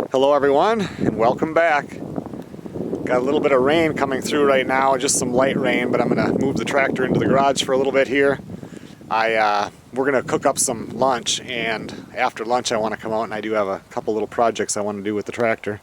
Hello everyone, and welcome back. Got a little bit of rain coming through right now, just some light rain, but I'm gonna move the tractor into the garage for a little bit here. We're gonna cook up some lunch, and after lunch I want to come out and I do have a couple little projects I want to do with the tractor.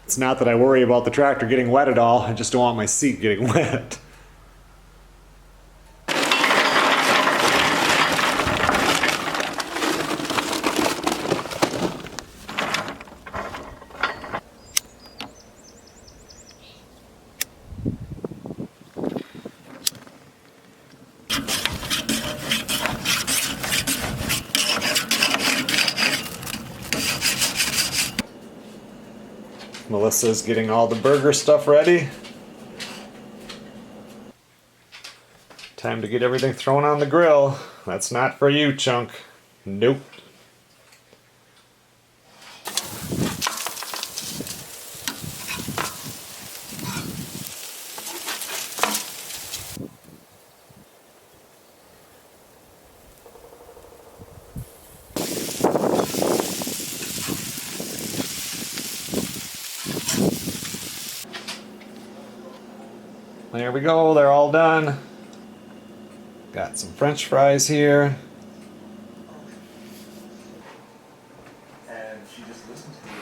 It's not that I worry about the tractor getting wet at all, I just don't want my seat getting wet. Melissa's getting all the burger stuff ready. Time to get everything thrown on the grill. That's not for you, Chunk. Nope. There we go, they're all done. Got some French fries here. And she just listened to it.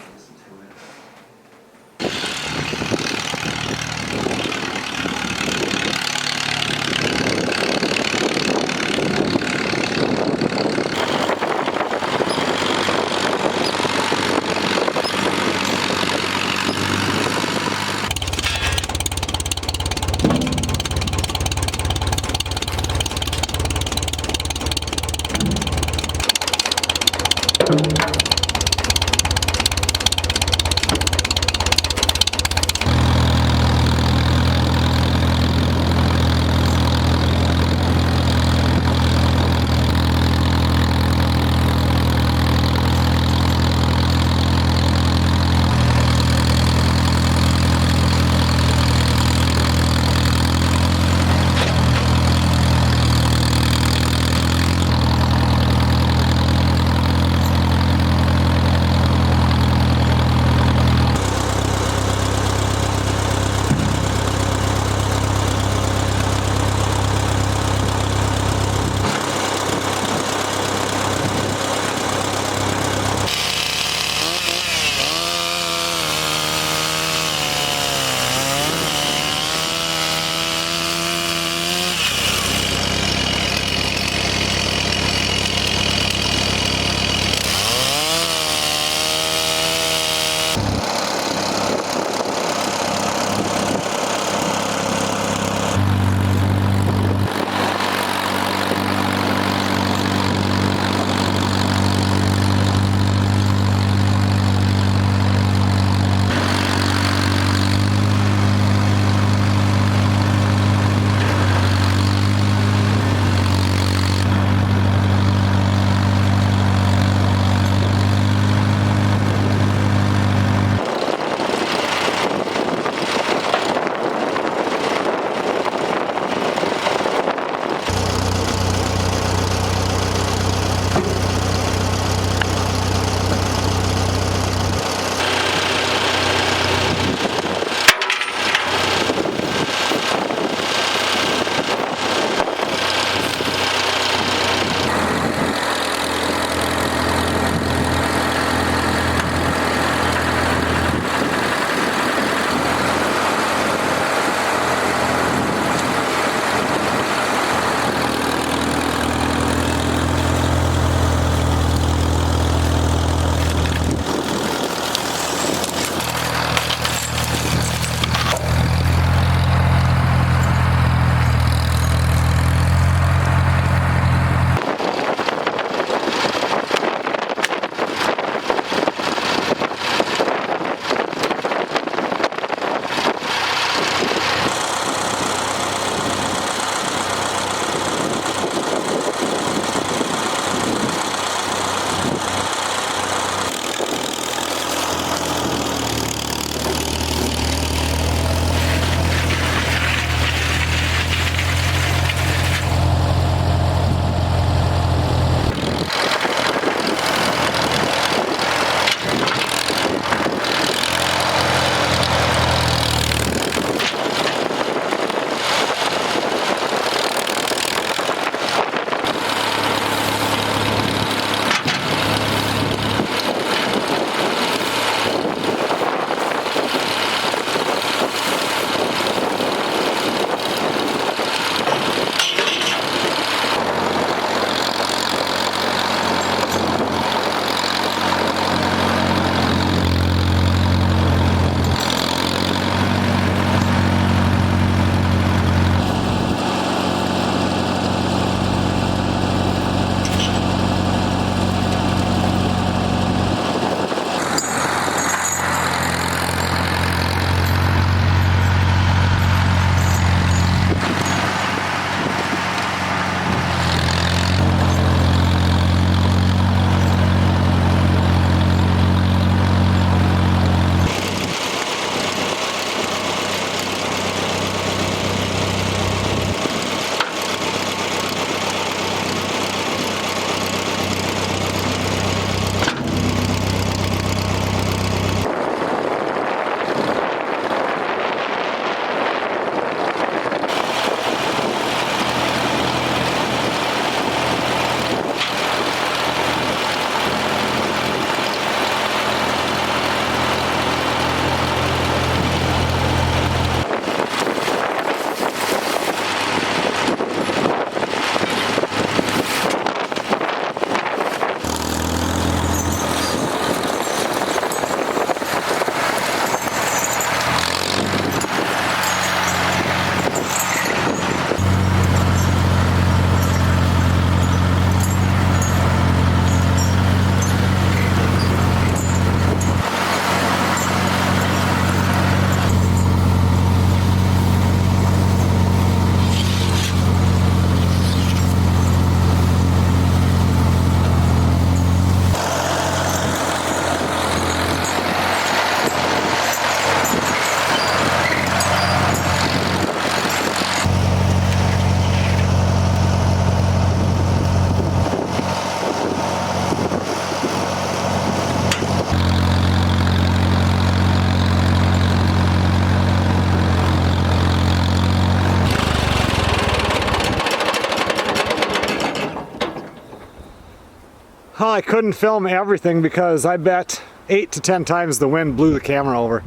Oh, I couldn't film everything because I bet 8 to 10 times the wind blew the camera over.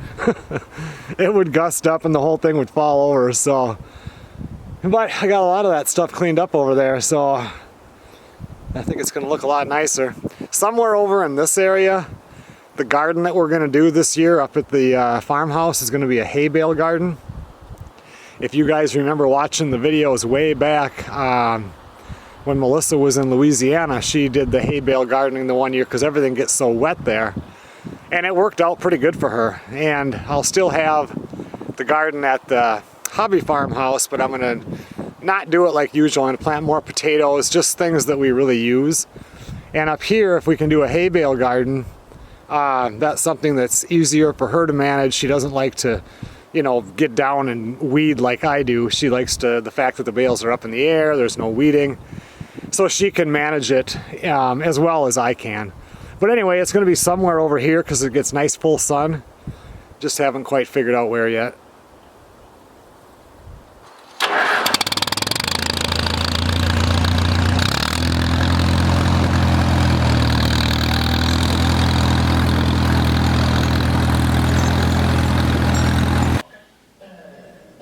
It would gust up and the whole thing would fall over, so. But I got a lot of that stuff cleaned up over there, so I think it's gonna look a lot nicer. Somewhere over in this area, the garden that we're gonna do this year up at the farmhouse is gonna be a hay bale garden. If you guys remember watching the videos way back, when Melissa was in Louisiana, she did the hay bale gardening the one year because everything gets so wet there. And it worked out pretty good for her. And I'll still have the garden at the hobby farmhouse, but I'm gonna not do it like usual. I'm gonna plant more potatoes, just things that we really use. And up here, if we can do a hay bale garden, that's something that's easier for her to manage. She doesn't like to, you know, get down and weed like I do. She likes the fact that the bales are up in the air, there's no weeding. So she can manage it as well as I can. But anyway, it's going to be somewhere over here because it gets nice full sun. Just haven't quite figured out where yet.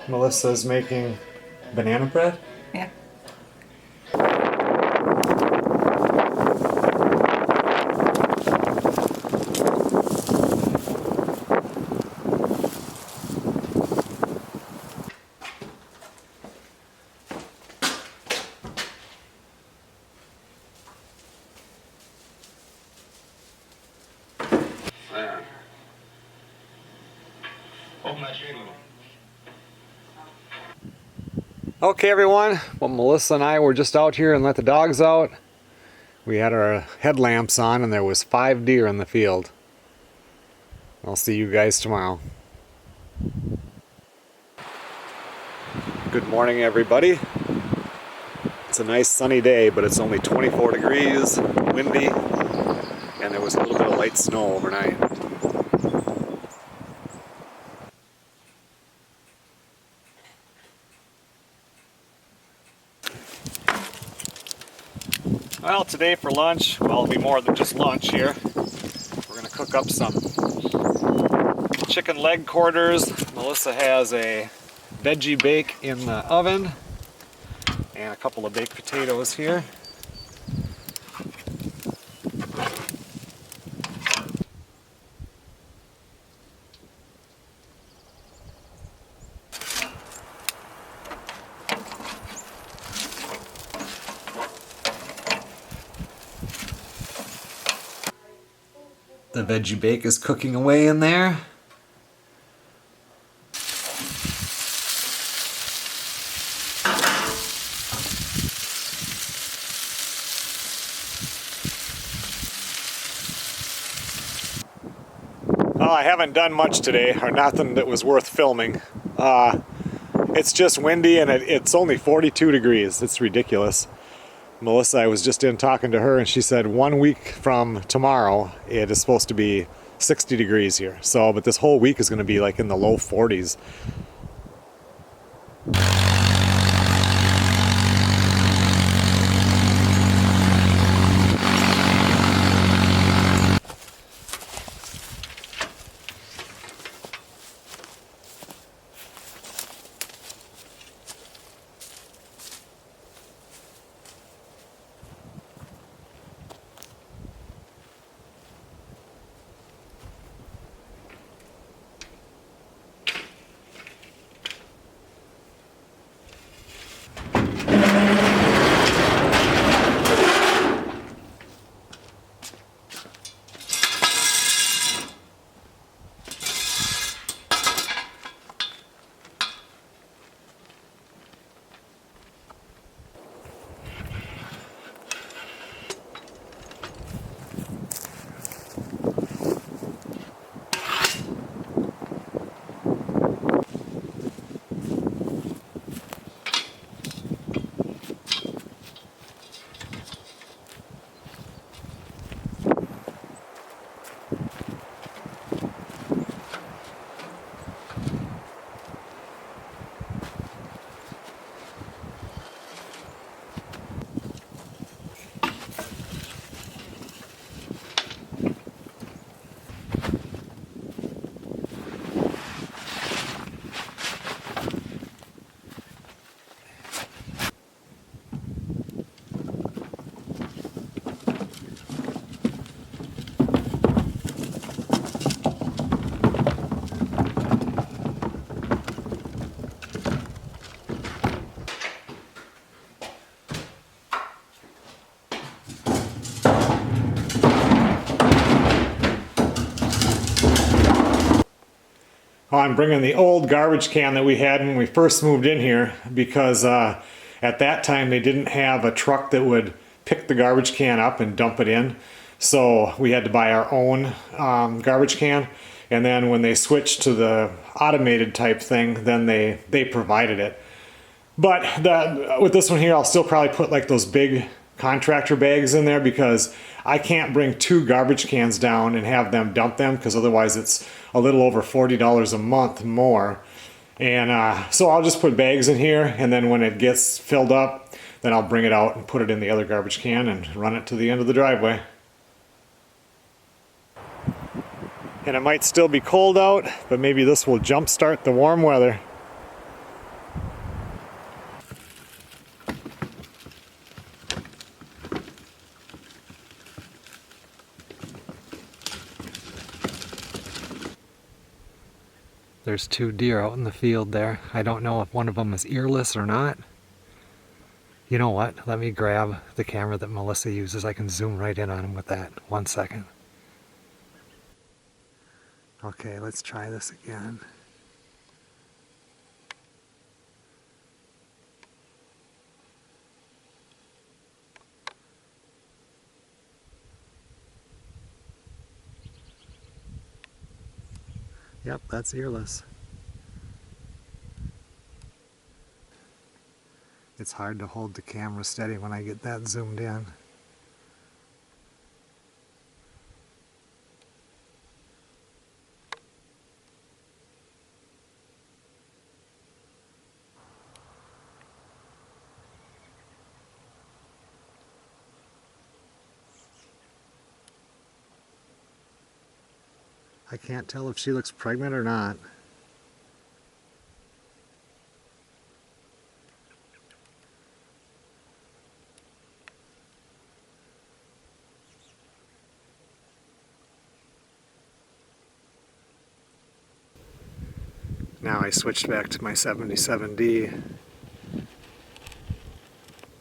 Melissa's making banana bread? Yeah. Okay everyone, well Melissa and I were just out here and let the dogs out. We had our headlamps on and there was 5 deer in the field. I'll see you guys tomorrow. Good morning everybody. It's a nice sunny day, but it's only 24 degrees, windy, and there was a little bit of light snow overnight. Well, today for lunch, well, it'll be more than just lunch here. We're going to cook up some chicken leg quarters. Melissa has a veggie bake in the oven and a couple of baked potatoes here. The veggie bake is cooking away in there. Well, I haven't done much today, or nothing that was worth filming. It's just windy and it's only 42 degrees. It's ridiculous. Melissa, I was just in talking to her and she said 1 week from tomorrow it is supposed to be 60 degrees here. So, but this whole week is going to be like in the low 40s. Oh, I'm bringing the old garbage can that we had when we first moved in here because at that time they didn't have a truck that would pick the garbage can up and dump it in. So we had to buy our own garbage can. And then when they switched to the automated type thing, then they provided it. But with this one here, I'll still probably put like those big contractor bags in there because I can't bring 2 garbage cans down and have them dump them because otherwise it's a little over $40 a month more. And so I'll just put bags in here, and then when it gets filled up, then I'll bring it out and put it in the other garbage can and run it to the end of the driveway. And it might still be cold out, but maybe this will jumpstart the warm weather. There's 2 deer out in the field there. I don't know if one of them is earless or not. You know what? Let me grab the camera that Melissa uses. I can zoom right in on him with that. 1 second. Okay, let's try this again. Yep, that's earless. It's hard to hold the camera steady when I get that zoomed in. I can't tell if she looks pregnant or not. Now I switched back to my 77D,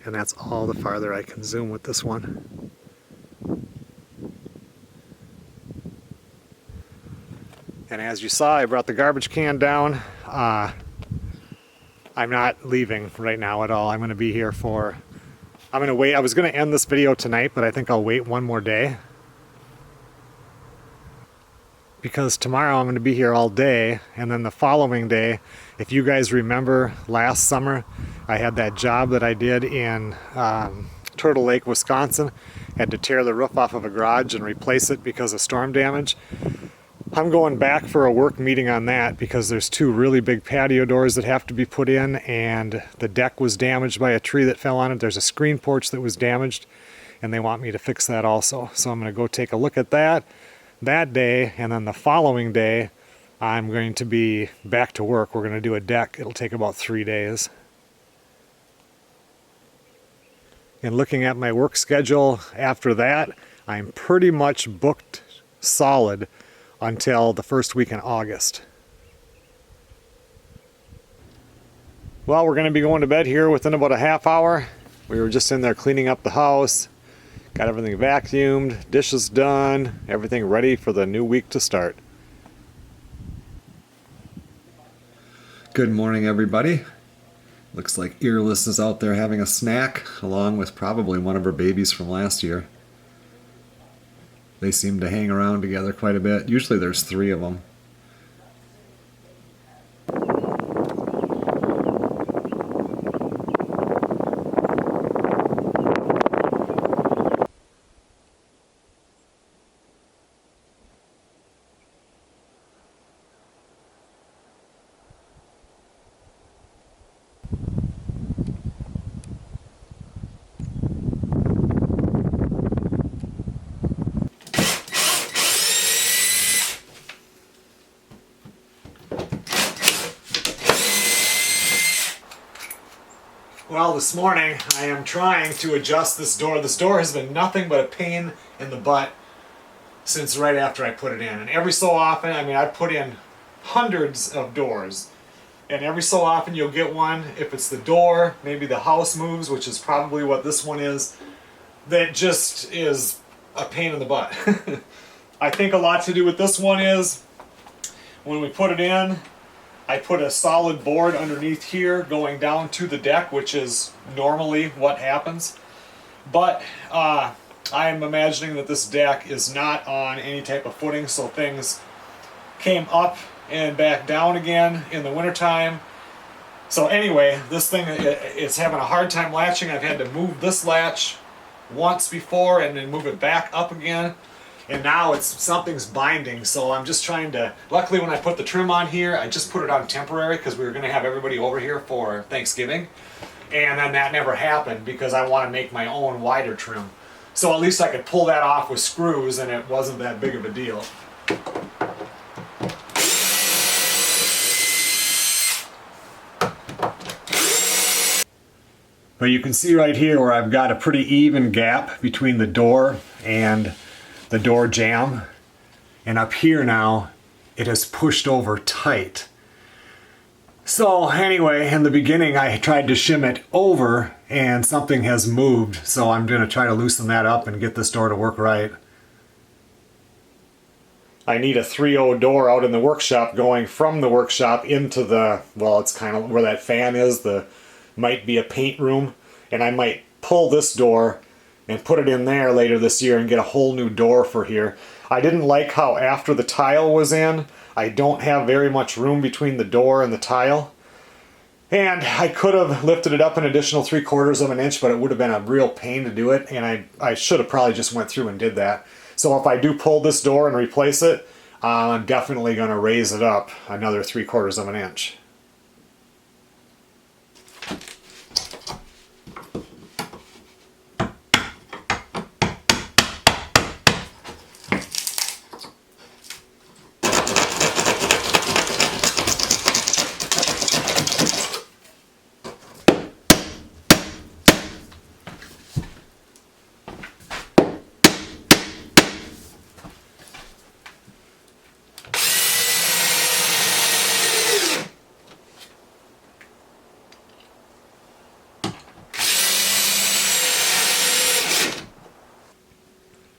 and that's all the farther I can zoom with this one. And as you saw, I brought the garbage can down. I'm not leaving right now at all. I'm going to be here for, I'm going to wait. I was going to end this video tonight, but I think I'll wait one more day. Because tomorrow I'm going to be here all day, and then the following day, if you guys remember last summer, I had that job that I did in Turtle Lake, Wisconsin. Had to tear the roof off of a garage and replace it because of storm damage. I'm going back for a work meeting on that because there's 2 really big patio doors that have to be put in, and the deck was damaged by a tree that fell on it. There's a screen porch that was damaged, and they want me to fix that also. So I'm going to go take a look at that day, and then the following day I'm going to be back to work. We're going to do a deck. It'll take about 3 days. And looking at my work schedule after that, I'm pretty much booked solid until the first week in August. Well, we're going to be going to bed here within about a half hour. We were just in there cleaning up the house, got everything vacuumed, dishes done, everything ready for the new week to start. Good morning, everybody. Looks like Earless is out there having a snack, along with probably one of her babies from last year. They seem to hang around together quite a bit. Usually there's 3 of them. Well, this morning I am trying to adjust this door. This door has been nothing but a pain in the butt since right after I put it in. And every so often, I mean, I put in hundreds of doors. And every so often you'll get one, if it's the door, maybe the house moves, which is probably what this one is, that just is a pain in the butt. I think a lot to do with this one is when we put it in, I put a solid board underneath here going down to the deck, which is normally what happens. But I am imagining that this deck is not on any type of footing, so things came up and back down again in the wintertime. So anyway, this thing is having a hard time latching. I've had to move this latch once before and then move it back up again. And now something's binding, so I'm just trying to, luckily when I put the trim on here, I just put it on temporary because we were gonna have everybody over here for Thanksgiving. And then that never happened because I want to make my own wider trim. So at least I could pull that off with screws and it wasn't that big of a deal. But you can see right here where I've got a pretty even gap between the door and the door jamb. And up here now, it is pushed over tight. So anyway, in the beginning I tried to shim it over and something has moved. So I'm going to try to loosen that up and get this door to work right. I need a 3.0 door out in the workshop going from the workshop into the, well, it's kind of where that fan is, might be a paint room, and I might pull this door and put it in there later this year and get a whole new door for here. I didn't like how after the tile was in, I don't have very much room between the door and the tile. And I could have lifted it up an additional 3/4 of an inch, but it would have been a real pain to do it, and I should have probably just went through and did that. So if I do pull this door and replace it, I'm definitely going to raise it up another 3/4 of an inch.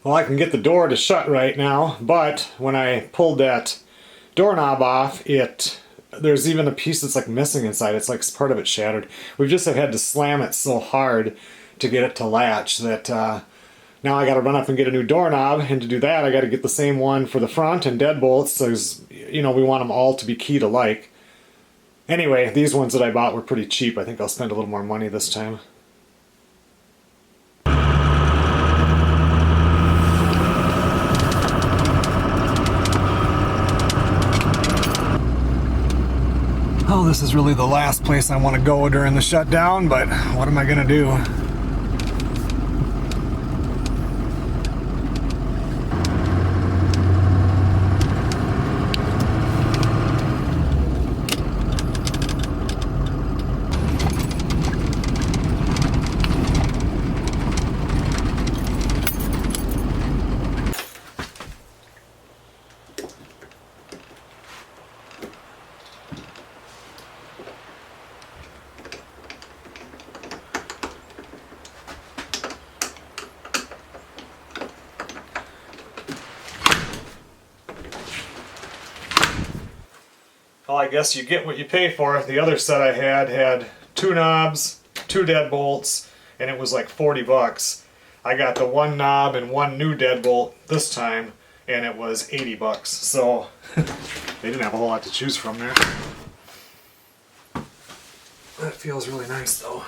Well, I can get the door to shut right now, but when I pulled that doorknob off, there's even a piece that's like missing inside. It's like part of it shattered. We've just had to slam it so hard to get it to latch that now I got to run up and get a new doorknob, and to do that I got to get the same one for the front and deadbolts. So we want them all to be keyed alike. Anyway, these ones that I bought were pretty cheap. I think I'll spend a little more money this time. Oh, this is really the last place I want to go during the shutdown, but what am I going to do? Well, I guess you get what you pay for. The other set I had 2 knobs, 2 deadbolts, and it was like 40 bucks. I got the 1 knob and 1 new deadbolt this time, and it was 80 bucks. So they didn't have a whole lot to choose from there. That feels really nice though.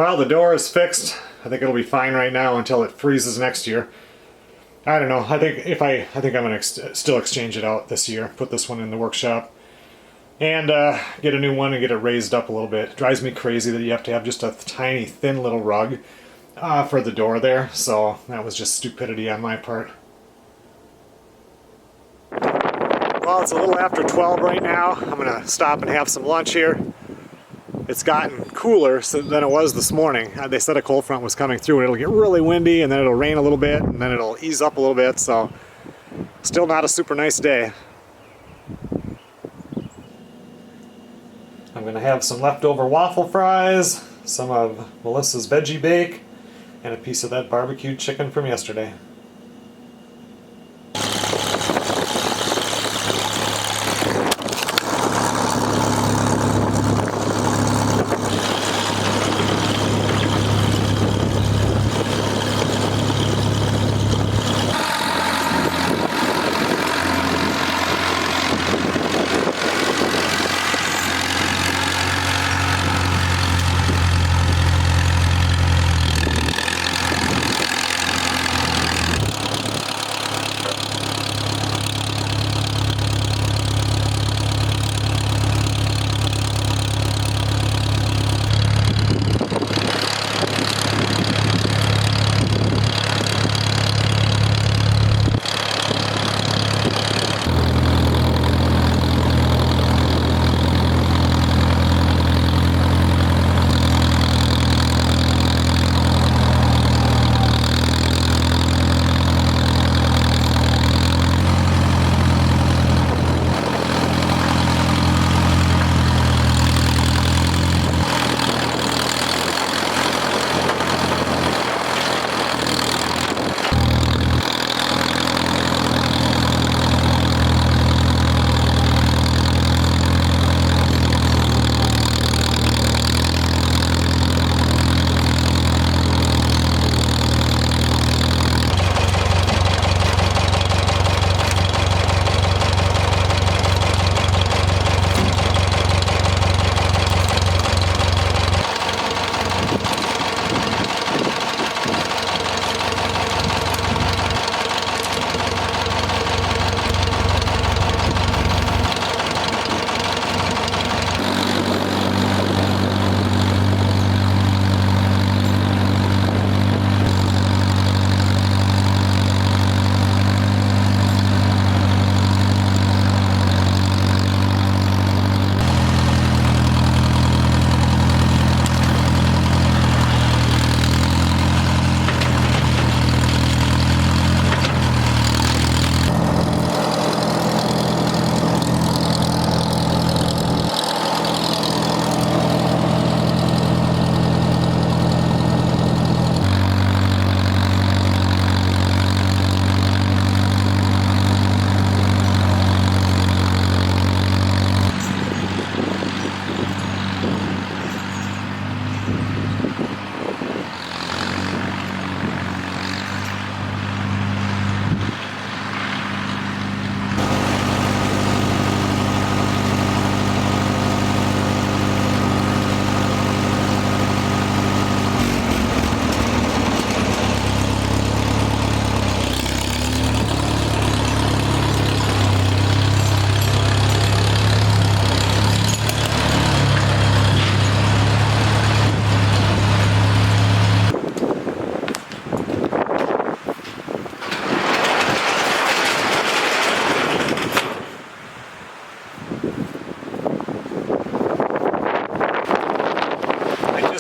Well, the door is fixed. I think it'll be fine right now until it freezes next year. I don't know. I think I'm gonna still exchange it out this year. Put this one in the workshop and get a new one and get it raised up a little bit. It drives me crazy that you have to have just a tiny, thin little rug for the door there. So that was just stupidity on my part. Well, it's a little after 12 right now. I'm gonna stop and have some lunch here. It's gotten cooler than it was this morning. They said a cold front was coming through and it'll get really windy and then it'll rain a little bit and then it'll ease up a little bit, so still not a super nice day. I'm gonna have some leftover waffle fries, some of Melissa's veggie bake, and a piece of that barbecued chicken from yesterday.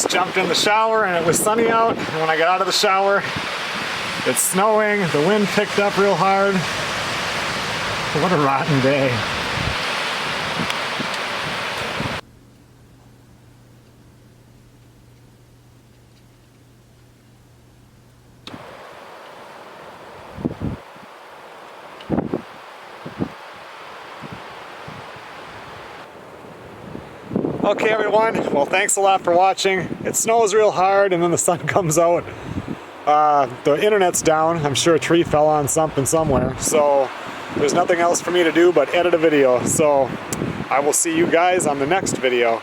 Jumped in the shower and it was sunny out, and when I got out of the shower it's snowing, the wind picked up real hard. What a rotten day. Okay everyone, well thanks a lot for watching. It snows real hard and then the sun comes out. The internet's down. I'm sure a tree fell on something somewhere. So there's nothing else for me to do but edit a video. So I will see you guys on the next video.